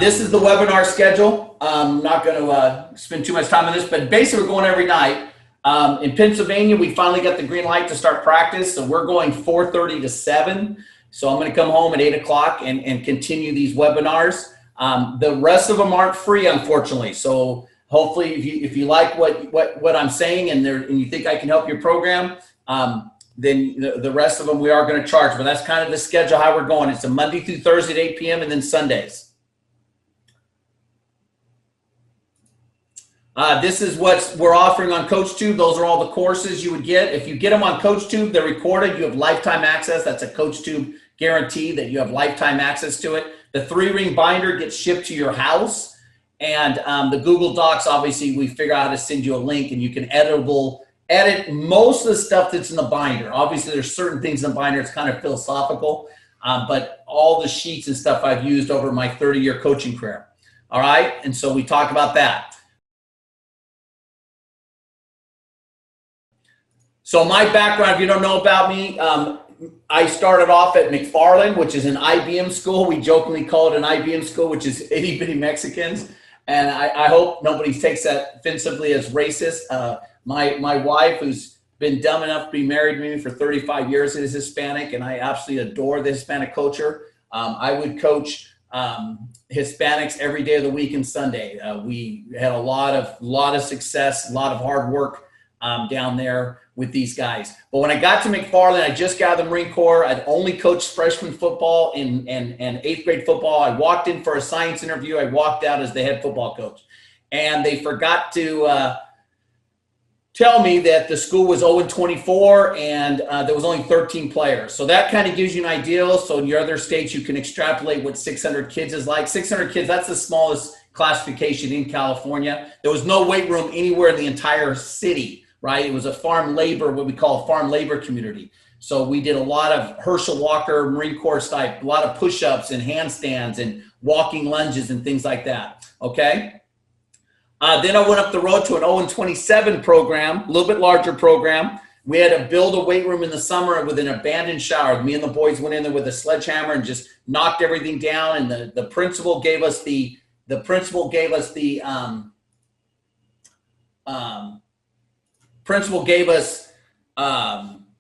This is the webinar schedule. I'm not going to spend too much time on this, but basically we're going every night. In Pennsylvania, we finally got the green light to start practice. So we're going 4:30 to 7. So I'm going to come home at 8 o'clock and continue these webinars. The rest of them aren't free, unfortunately. So hopefully if you like what I'm saying and you think I can help your program, then the rest of them we are going to charge. But that's kind of the schedule, how we're going. It's a Monday through Thursday at 8 p.m. and then Sundays. This is what we're offering on CoachTube. Those are all the courses you would get. If you get them on CoachTube, they're recorded. You have lifetime access. That's a CoachTube guarantee that you have lifetime access to it. The 3-ring binder gets shipped to your house. And the Google Docs, obviously, we figure out how to send you a link and you can edit most of the stuff that's in the binder. Obviously, there's certain things in the binder. It's kind of philosophical, but all the sheets and stuff I've used over my 30-year coaching career. All right, and so we talk about that. So my background, if you don't know about me, I started off at McFarland, which is an IBM school. We jokingly call it an IBM school, which is itty bitty Mexicans. And I hope nobody takes that offensively as racist. My wife, who's been dumb enough to be married to me for 35 years, is Hispanic, and I absolutely adore the Hispanic culture. I would coach Hispanics every day of the week and Sunday. We had a lot of success, a lot of hard work down there with these guys. But when I got to McFarland, I just got out of the Marine Corps. I'd only coached freshman football and 8th grade football. I walked in for a science interview. I walked out as the head football coach. And they forgot to tell me that the school was 0-24 and there was only 13 players. So that kind of gives you an idea. So in your other states, you can extrapolate what 600 kids is like. 600 kids, that's the smallest classification in California. There was no weight room anywhere in the entire city, right? It was a farm labor, what we call a farm labor community. So we did a lot of Herschel Walker, Marine Corps type, a lot of push-ups and handstands and walking lunges and things like that, okay? Then I went up the road to an 0-27 program, a little bit larger program. We had to build a weight room in the summer with an abandoned shower. Me and the boys went in there with a sledgehammer and just knocked everything down. And the principal gave us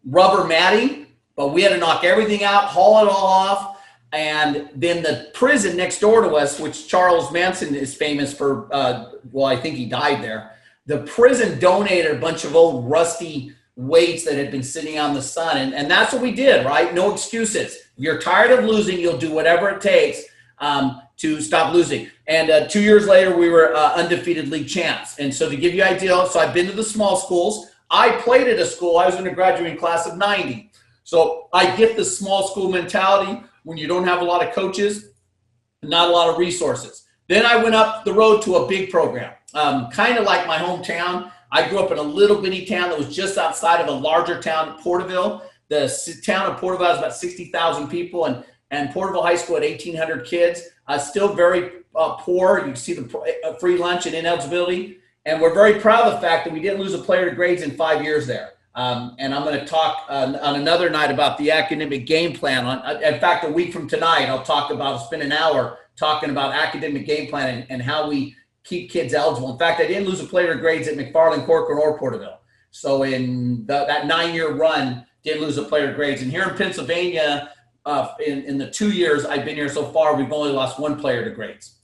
rubber matting, but we had to knock everything out, haul it all off. And then the prison next door to us, which Charles Manson is famous for, well, I think he died there. The prison donated a bunch of old rusty weights that had been sitting out in the sun. And that's what we did, right? No excuses. If you're tired of losing, you'll do whatever it takes to stop losing. And 2 years later, we were undefeated league champs. And so to give you an idea, so I've been to the small schools. I played at a school. I was in a graduating class of 90. So I get the small school mentality when you don't have a lot of coaches, not a lot of resources. Then I went up the road to a big program, kind of like my hometown. I grew up in a little bitty town that was just outside of a larger town, Porterville. The town of Porterville has about 60,000 people, and Porterville High School had 1,800 kids. Still very poor. You can see the free lunch and ineligibility. And we're very proud of the fact that we didn't lose a player to grades in 5 years there. And I'm going to talk on another night about the academic game plan. In fact, a week from tonight, I'll spend an hour talking about academic game plan and how we keep kids eligible. In fact, I didn't lose a player to grades at McFarland, Corcoran, or Porterville. So in that 9-year run, didn't lose a player to grades. And here in Pennsylvania, in the 2 years I've been here so far, we've only lost 1 player to grades.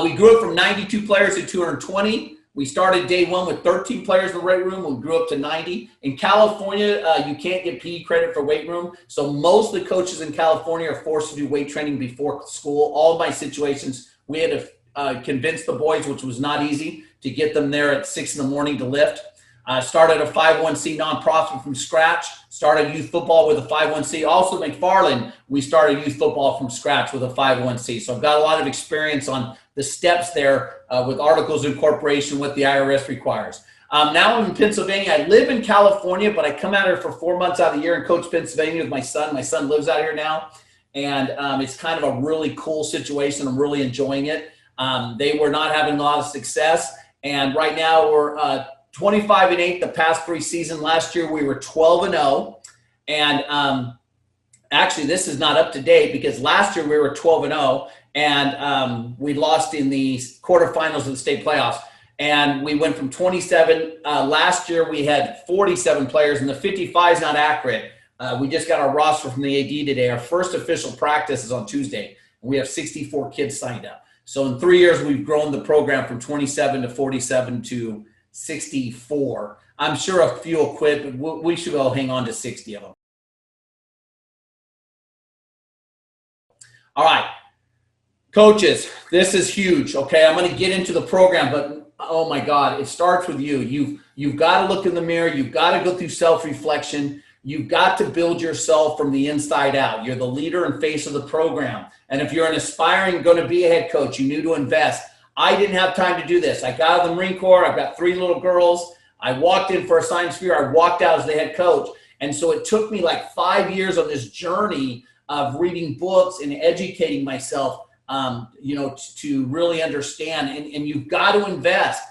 We grew up from 92 players to 220. We started day 1 with 13 players in the weight room. We grew up to 90. In California, you can't get PE credit for weight room. So most of the coaches in California are forced to do weight training before school. All of my situations, we had to convince the boys, which was not easy, to get them there at 6 in the morning to lift. Started a 501c nonprofit from scratch. Started youth football with a 501c. Also McFarland, we started youth football from scratch with a 501c. So I've got a lot of experience on the steps there with articles of incorporation, what the IRS requires. Now I'm in Pennsylvania. I live in California, but I come out here for 4 months out of the year and coach Pennsylvania with my son. My son lives out here now. And it's kind of a really cool situation. I'm really enjoying it. They were not having a lot of success. And right now we're 25-8 the past 3 seasons. Last year we were 12-0. And actually this is not up to date because last year we were 12-0. and we lost in the quarterfinals of the state playoffs. And we went from 27. Last year we had 47 players, and the 55 is not accurate. We just got our roster from the AD today. Our first official practice is on Tuesday. We have 64 kids signed up. So in 3 years, we've grown the program from 27 to 47 to 64. I'm sure a few will quit, but we should all hang on to 60 of them. All right, coaches, this is huge. Okay, I'm going to get into the program, but oh my God, it starts with you. You've got to look in the mirror. You've got to go through self-reflection. You've got to build yourself from the inside out. You're the leader and face of the program. And if you're an aspiring, going to be a head coach, you need to invest. I didn't have time to do this. I got out of the Marine Corps. I've got 3 little girls. I walked in for a science fair. I walked out as the head coach. And so it took me like 5 years on this journey of reading books and educating myself, to really understand. And you've got to invest.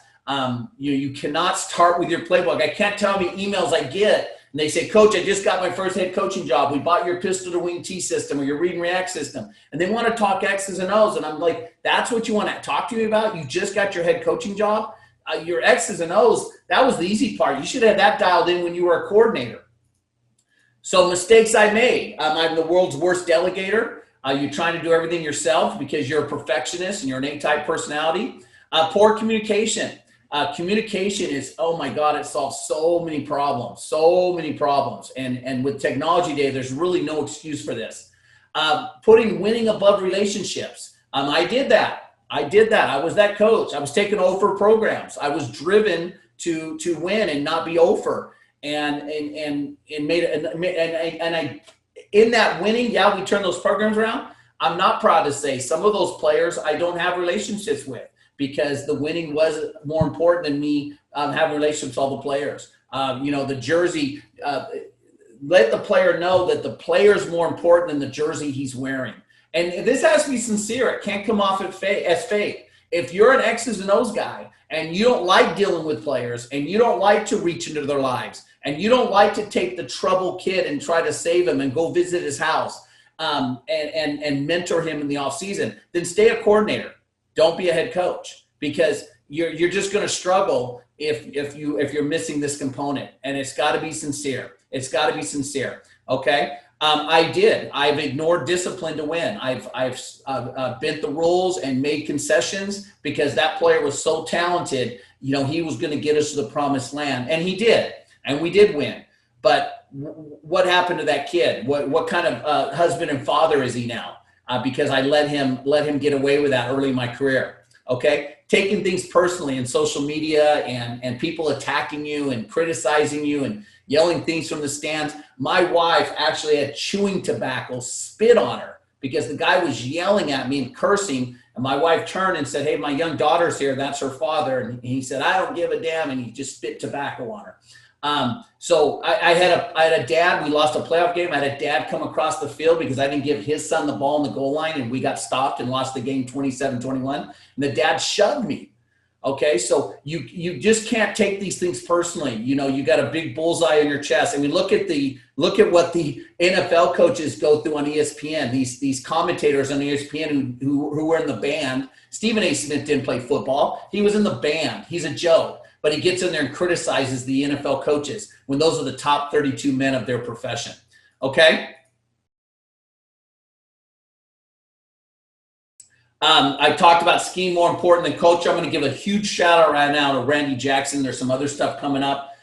You cannot start with your playbook. I can't tell how many emails I get. And they say, Coach, I just got my first head coaching job. We bought your pistol to wing T system or your read and react system. And they want to talk X's and O's. And I'm like, that's what you want to talk to me about? You just got your head coaching job? Your X's and O's, that was the easy part. You should have that dialed in when you were a coordinator. So mistakes I made. I'm the world's worst delegator. You're trying to do everything yourself because you're a perfectionist and you're an A-type personality. Poor communication. Communication is, oh my God, it solves so many problems. And with technology today, there's really no excuse for this. Putting winning above relationships. I did that. I was that coach. I was taking over programs. I was driven to win and not be over. And I in that winning, yeah, we turned those programs around. I'm not proud to say some of those players I don't have relationships with, because the winning was more important than me having relationships with all the players. The jersey, let the player know that the player is more important than the jersey he's wearing. And this has to be sincere. It can't come off as fake. If you're an X's and O's guy and you don't like dealing with players and you don't like to reach into their lives and you don't like to take the troubled kid and try to save him and go visit his house and mentor him in the off season, then stay a coordinator. Don't be a head coach, because you're just going to struggle if you're missing this component. And it's got to be sincere. It's got to be sincere. Okay. I've ignored discipline to win. I've bent the rules and made concessions because that player was so talented. He was going to get us to the promised land, and he did, and we did win. But what happened to that kid? What kind of husband and father is he now? Because I let him get away with that early in my career. Okay, taking things personally in social media and people attacking you and criticizing you and yelling things from the stands. My wife actually had chewing tobacco spit on her because the guy was yelling at me and cursing. And my wife turned and said, "Hey, my young daughter's here. That's her father." And he said, "I don't give a damn." And he just spit tobacco on her. So I had a dad. We lost a playoff game. I had a dad come across the field because I didn't give his son the ball in the goal line, and we got stopped and lost the game 27-21. And the dad shoved me. Okay, so you just can't take these things personally. You got a big bullseye on your chest. I mean, look at what the NFL coaches go through on ESPN. These commentators on ESPN who were in the band. Stephen A. Smith didn't play football. He was in the band. He's a joke. But he gets in there and criticizes the NFL coaches when those are the top 32 men of their profession. Okay? I talked about scheme more important than culture. I'm going to give a huge shout out right now to Randy Jackson. There's some other stuff coming up.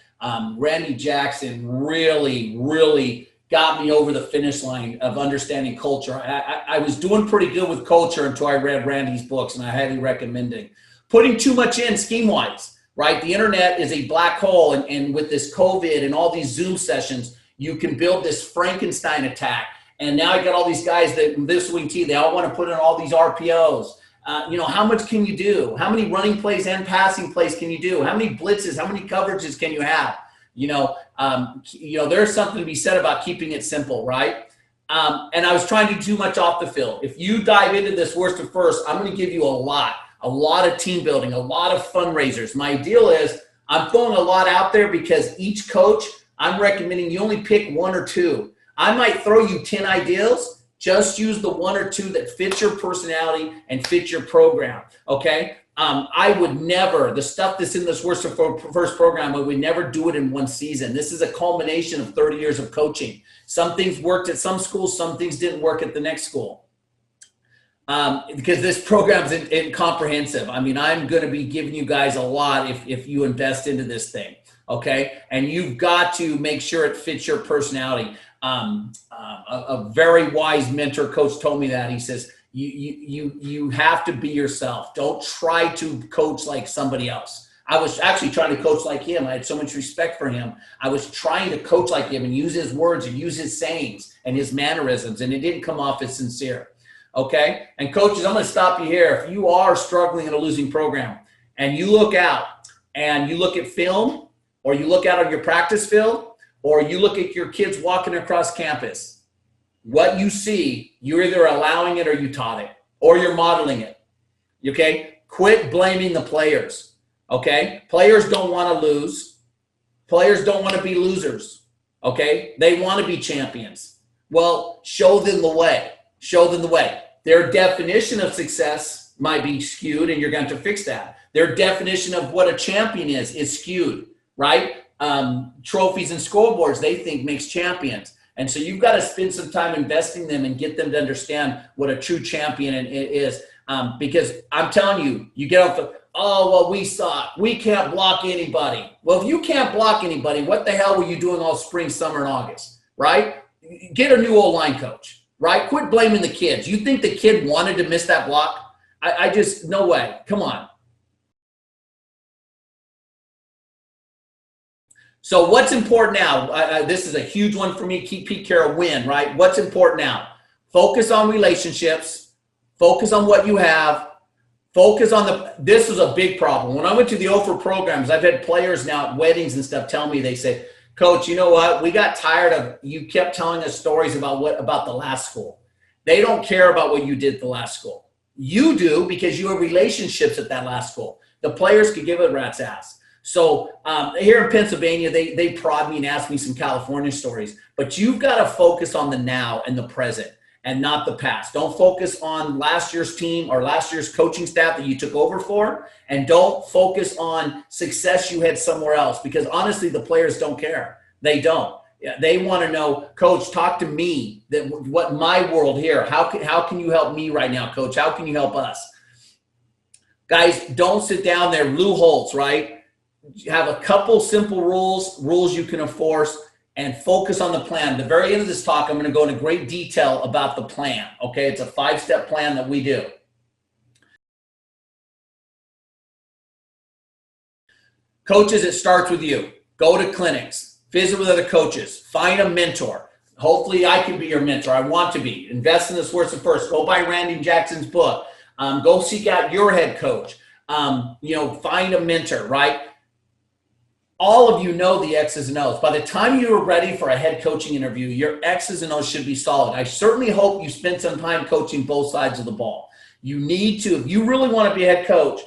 Randy Jackson really, really got me over the finish line of understanding culture. I was doing pretty good with culture until I read Randy's books, and I highly recommend it. Putting too much in scheme-wise. Right? The internet is a black hole. And with this COVID and all these Zoom sessions, you can build this Frankenstein attack. And now I got all these guys that this wing T, they all want to put in all these RPOs. How much can you do? How many running plays and passing plays can you do? How many blitzes, how many coverages can you have? There's something to be said about keeping it simple, right? And I was trying to do too much off the field. If you dive into this worst to first, I'm going to give you a lot of team building, a lot of fundraisers. My deal is I'm throwing a lot out there because each coach, I'm recommending you only pick 1 or 2. I might throw you 10 ideas. Just use the one or two that fit your personality and fit your program, okay? I would never, the stuff that's in this first program, I would never do it in one season. This is a culmination of 30 years of coaching. Some things worked at some schools, some things didn't work at the next school. Because this program's comprehensive. I mean, I'm going to be giving you guys a lot if you invest into this thing, okay? And you've got to make sure it fits your personality. A very wise mentor coach told me that. He says, you have to be yourself. Don't try to coach like somebody else. I was actually trying to coach like him. I had so much respect for him. I was trying to coach like him and use his words and use his sayings and his mannerisms, and it didn't come off as sincere. Okay. And coaches, I'm going to stop you here. If you are struggling in a losing program and you look out and you look at film, or you look out on your practice field, or you look at your kids walking across campus, what you see, you're either allowing it or you taught it, or you're modeling it. Okay. Quit blaming the players. Okay. Players don't want to lose. Players don't want to be losers. Okay. They want to be champions. Well, show them the way. Show them the way. Their definition of success might be skewed, and you're going to fix that. Their definition of what a champion is skewed, right? Trophies and scoreboards, they think makes champions. And so you've got to spend some time investing them and get them to understand what a true champion is. Because I'm telling you, you get off the, oh, well, we suck. We can't block anybody. Well, if you can't block anybody, what the hell were you doing all spring, summer, and August, right? Get a new O-line coach. Right? Quit blaming the kids. You think the kid wanted to miss that block? I just, no way. Come on. So what's important now? This is a huge one for me. Keep Pete Carroll win, right? What's important now? Focus on relationships. Focus on what you have. Focus on this was a big problem. When I went to the OFR programs, I've had players now at weddings and stuff tell me, they say, Coach, you know what? We got tired of you kept telling us stories about the last school. They don't care about what you did at the last school. You do, because you have relationships at that last school. The players could give a rat's ass. So here in Pennsylvania, they prod me and ask me some California stories. But you've got to focus on the now and the present and not the past. Don't focus on last year's team or last year's coaching staff that you took over for, and don't focus on success you had somewhere else, because honestly, the players don't care. They don't. They want to know, Coach, talk to me, what my world here. How can you help me right now, Coach? How can you help us? Guys, don't sit down there, Lou Holtz, right? Have a couple simple rules you can enforce, and focus on the plan. At the very end of this talk, I'm going to go into great detail about the plan. Okay, it's a 5-step plan that we do. Coaches, it starts with you. Go to clinics, visit with other coaches, find a mentor. Hopefully I can be your mentor. I want to be. Invest in the sports at first. Go buy Randy Jackson's book. Go seek out your head coach. Find a mentor, right? All of you know the X's and O's. By the time you are ready for a head coaching interview, your X's and O's should be solid. I certainly hope you spend some time coaching both sides of the ball. You need to, if you really want to be a head coach,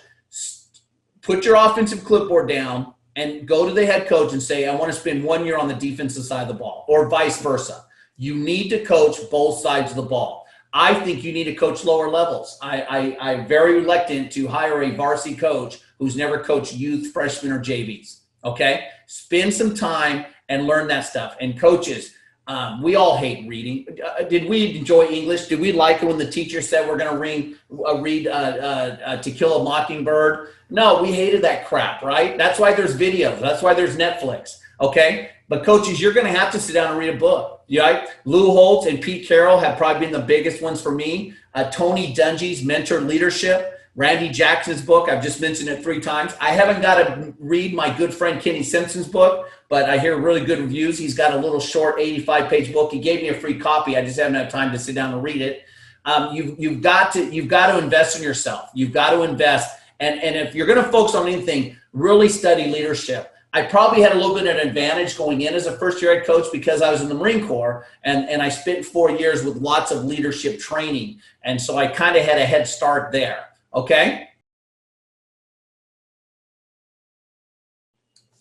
put your offensive clipboard down and go to the head coach and say, I want to spend 1 year on the defensive side of the ball, or vice versa. You need to coach both sides of the ball. I think you need to coach lower levels. I'm very reluctant to hire a varsity coach who's never coached youth, freshmen, or JVs. Okay, spend some time and learn that stuff. And coaches, we all hate reading. Did we enjoy English? Did we like it when the teacher said we're going to read To Kill a Mockingbird? No, we hated that crap, right? That's why there's videos. That's why there's Netflix. Okay, but coaches, you're going to have to sit down and read a book. Right? Lou Holtz and Pete Carroll have probably been the biggest ones for me. Tony Dungy's Mentor Leadership. Randy Jackson's book, I've just mentioned it 3 times. I haven't got to read my good friend Kenny Simpson's book, but I hear really good reviews. He's got a little short 85-page book. He gave me a free copy. I just haven't had time to sit down and read it. You've got to invest in yourself. You've got to invest. And if you're going to focus on anything, really study leadership. I probably had a little bit of an advantage going in as a first-year head coach because I was in the Marine Corps, and I spent 4 years with lots of leadership training. And so I kind of had a head start there. Okay?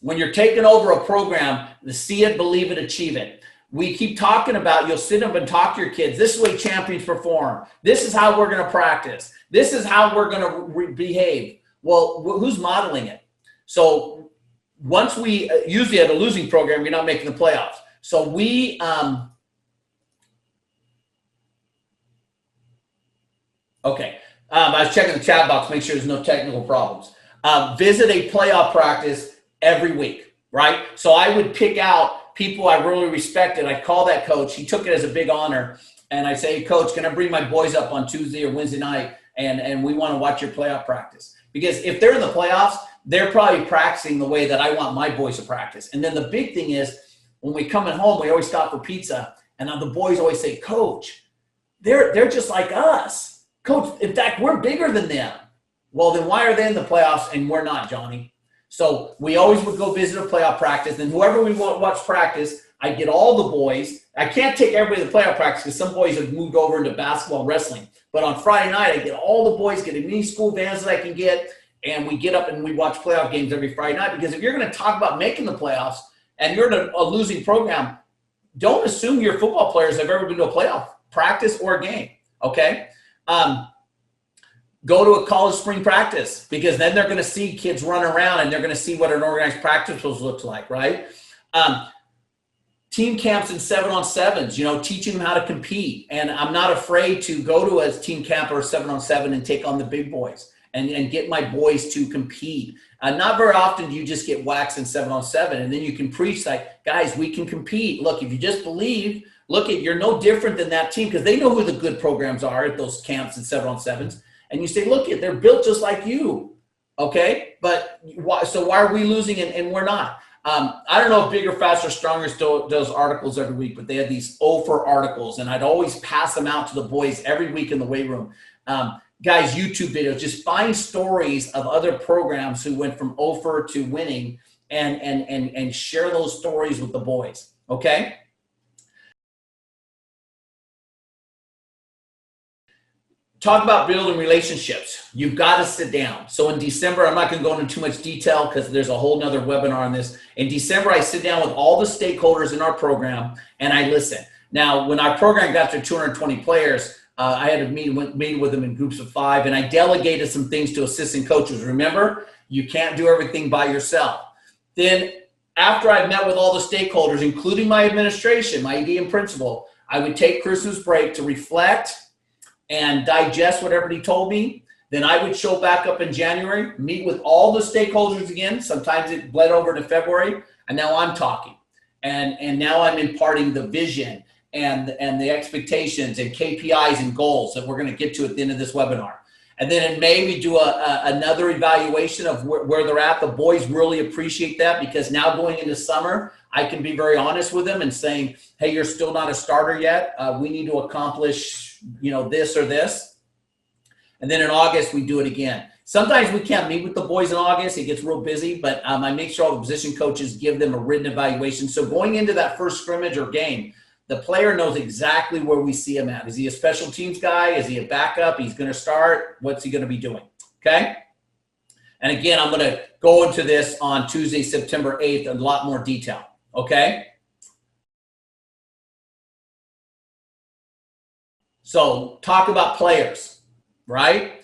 When you're taking over a program, see it, believe it, achieve it. we keep talking about, you'll sit up and talk to your kids. This is the way champions perform. This is how we're going to practice. This is how we're going to behave. Well, who's modeling it? So once we, usually at a losing program, you're not making the playoffs. So we, okay. I was checking the chat box, make sure there's no technical problems. Visit a playoff practice every week, right? So I would pick out people I really respected. I call that coach. He took it as a big honor. And I say, hey, coach, can I bring my boys up on Tuesday or Wednesday night? And we want to watch your playoff practice. Because if they're in the playoffs, they're probably practicing the way that I want my boys to practice. And then the big thing is, when we come at home, we always stop for pizza. And the boys always say, coach, they're just like us. Coach, in fact, we're bigger than them. Well, then why are they in the playoffs and we're not, Johnny? So we always would go visit a playoff practice. And whoever we watch practice, I get all the boys. I can't take everybody to the playoff practice because some boys have moved over into basketball and wrestling. But on Friday night, I get all the boys, get as many school vans that I can get, and we get up and we watch playoff games every Friday night. Because if you're going to talk about making the playoffs and you're in a losing program, don't assume your football players have ever been to a playoff practice or a game, okay? Go to a college spring practice, because then they're going to see kids run around and they're going to see what an organized practice looks like, right? Team camps and 7-on-7s, teaching them how to compete. And I'm not afraid to go to a team camp or a 7-on-7 and take on the big boys and get my boys to compete. Not very often do you just get waxed in 7-on-7, and then you can preach like, guys, we can compete. Look, if you just believe, you're no different than that team, because they know who the good programs are at those camps and 7-on-7s. And you say, look, they're built just like you, okay? But why are we losing and we're not? I don't know if Bigger, Faster, Stronger still does articles every week, but they had these for articles, and I'd always pass them out to the boys every week in the weight room. Guys, YouTube videos, just find stories of other programs who went from for to winning and share those stories with the boys, okay? Talk about building relationships. You've got to sit down. So in December, I'm not going to go into too much detail because there's a whole nother webinar on this. In December, I sit down with all the stakeholders in our program and I listen. Now, when our program got to 220 players, I had a meeting with them in groups of 5, and I delegated some things to assistant coaches. Remember, you can't do everything by yourself. Then after I've met with all the stakeholders, including my administration, my ED and principal, I would take Christmas break to reflect and digest whatever he told me. Then I would show back up in January, meet with all the stakeholders again. Sometimes it bled over to February, and now I'm talking. And now I'm imparting the vision and the expectations and KPIs and goals that we're going to get to at the end of this webinar. And then in May, we do another evaluation of where they're at. The boys really appreciate that, because now going into summer, I can be very honest with them and saying, hey, you're still not a starter yet. We need to accomplish this or this. And then in August, we do it again. Sometimes we can't meet with the boys in August. It gets real busy, but I make sure all the position coaches give them a written evaluation. So going into that first scrimmage or game, the player knows exactly where we see him at. Is he a special teams guy? Is he a backup? He's going to start. What's he going to be doing? Okay. And again, I'm going to go into this on Tuesday, September 8th, in a lot more detail. Okay. So talk about players, right?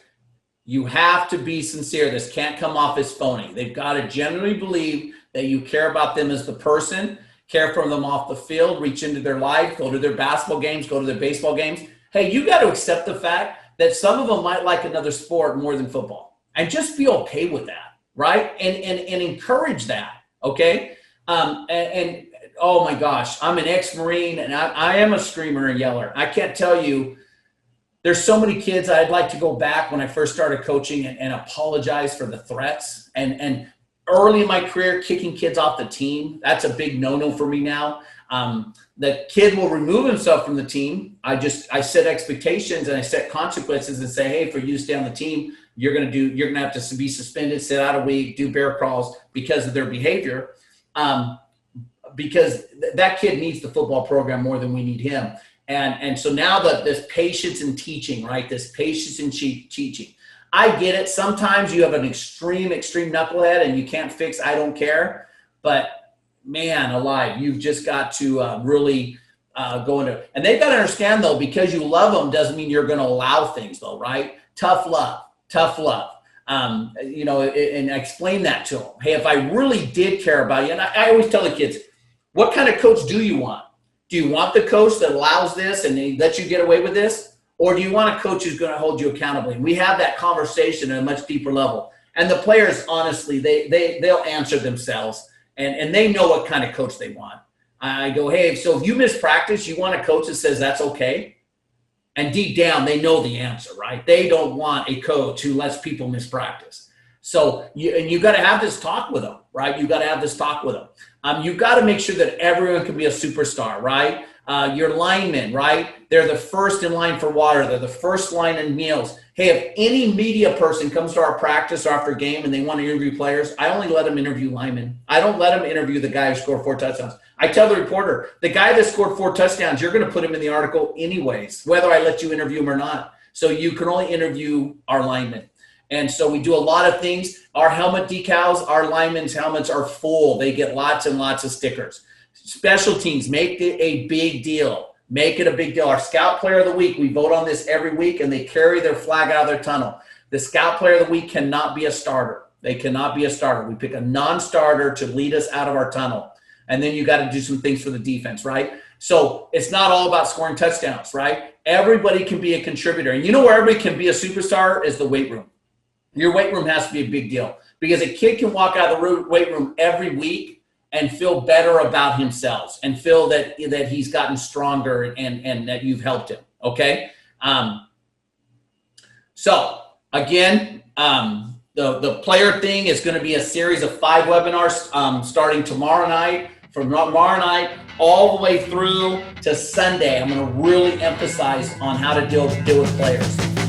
You have to be sincere. This can't come off as phony. They've got to genuinely believe that you care about them as the person, care for them off the field, reach into their life, go to their basketball games, go to their baseball games. Hey, you got to accept the fact that some of them might like another sport more than football, and just be okay with that, right? And encourage that, okay? And oh my gosh, I'm an ex-Marine, and I am a screamer and yeller. I can't tell you, there's so many kids I'd like to go back when I first started coaching and apologize for the threats. And early in my career, kicking kids off the team, that's a big no-no for me now. The kid will remove himself from the team. I set expectations and I set consequences and say, hey, for you to stay on the team, you're gonna have to be suspended, sit out a week, do bear crawls because of their behavior. Because that kid needs the football program more than we need him. And so now this patience in teaching, right? This patience in teaching. I get it. Sometimes you have an extreme knucklehead and you can't fix, I don't care. But man alive, you've just got to really go into it. And they've got to understand, though, because you love them doesn't mean you're going to allow things, though, right? Tough love, tough love. You know, and explain that to them. Hey, if I really did care about you, and I always tell the kids, what kind of coach do you want? Do you want the coach that allows this and they let you get away with this? Or do you want a coach who's going to hold you accountable? And we have that conversation at a much deeper level. And the players, honestly, they'll answer themselves, and they know what kind of coach they want. I go, hey, so if you miss practice, you want a coach that says that's okay? And deep down, they know the answer, right? They don't want a coach who lets people miss practice. So you got to have this talk with them, right? You got to have this talk with them. You've got to make sure that everyone can be a superstar, right? Your linemen, right? They're the first in line for water. They're the first line in meals. Hey, if any media person comes to our practice or after a game and they want to interview players, I only let them interview linemen. I don't let them interview the guy who scored 4 touchdowns. I tell the reporter, the guy that scored 4 touchdowns, you're going to put him in the article anyways, whether I let you interview him or not. So you can only interview our linemen. And so we do a lot of things. Our helmet decals, our linemen's helmets are full. They get lots and lots of stickers. Special teams, make it a big deal. Make it a big deal. Our Scout Player of the Week, we vote on this every week, and they carry their flag out of their tunnel. The Scout Player of the Week cannot be a starter. They cannot be a starter. We pick a non-starter to lead us out of our tunnel. And then you got to do some things for the defense, right? So it's not all about scoring touchdowns, right? Everybody can be a contributor. And you know where everybody can be a superstar is the weight room. Your weight room has to be a big deal because a kid can walk out of the weight room every week and feel better about himself and feel that he's gotten stronger and that you've helped him, okay? So, again, the player thing is going to be a series of 5 webinars starting tomorrow night. From tomorrow night all the way through to Sunday, I'm going to really emphasize on how to deal with players.